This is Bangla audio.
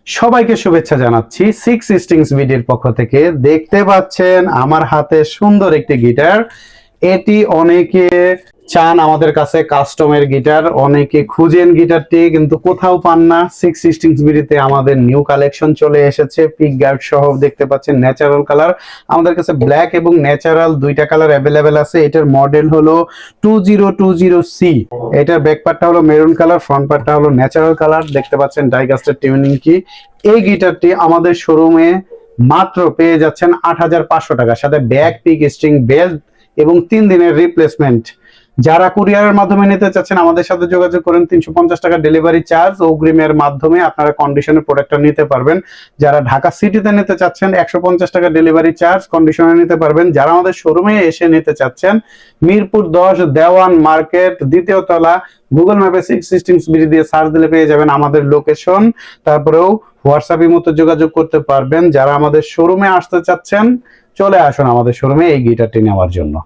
সবাইকে শুভেচ্ছা জানাচ্ছি সিক্স স্ট্রিংস ভিডিওর পক্ষ থেকে। দেখতে পাচ্ছেন আমার হাতে সুন্দর একটি গিটার। এটি অনেকে চান আমাদের কাছে কাস্টমের গিটার, অনেকে খুঁজেন গিটারটি কিন্তু কোথাও পান না। সিক্স স্ট্রিংস ভিডিওতে আমাদের নিউ কালেকশন চলে এসেছে, পিক গার্ড সহ দেখতে পাচ্ছেন ন্যাচারাল কালার। আমাদের কাছে ব্ল্যাক এবং ন্যাচারাল দুইটা কালার অ্যাভেলেবেল আছে। এটার মডেল হলো 2020C। এটার ব্যাক পার্টটা হলো মেরুন কালার, ফ্রন্ট পার্টটা হলো ন্যাচারাল কালার। দেখতে পাচ্ছেন ডাইকাস্টের টিউনিং কি। এই গিটারটি আমাদের শোরুমে মাত্র পেয়ে যাচ্ছেন ৮৫০০ টাকা, সাথে ব্যাক, পিক, স্ট্রিং, বেল্ট এবং ৩ দিনের রিপ্লেসমেন্ট। যারা কুরিয়ারের মাধ্যমে নিতে চাচ্ছেন আমাদের সাথে যোগাযোগ করেন। ৩৫০ টাকা ডেলিভারি চার্জ অগ্রিমের মাধ্যমে আপনারা কন্ডিশনের প্রোডাক্টটা নিতে পারবেন। যারা ঢাকা সিটিতে নিতে চাচ্ছেন ১৫০ টাকা ডেলিভারি চার্জ, কন্ডিশনে নিতে পারবেন। যারা আমাদের শোরুমে এসে নিতে চাচ্ছেন মিরপুর ১০ দেওয়ান মার্কেট, দ্বিতীয় তলা, গুগল ম্যাপে সিক্স স্ট্রিংস বিডি দিয়ে সার্চ দিলে পেয়ে যাবেন আমাদের লোকেশন। তারপরেও হোয়াটসঅ্যাপের মতো যোগাযোগ করতে পারবেন। যারা আমাদের শোরুমে আসতে চাচ্ছেন চলে আসুন আমাদের শোরুমে এই গিটারটি নেওয়ার জন্য।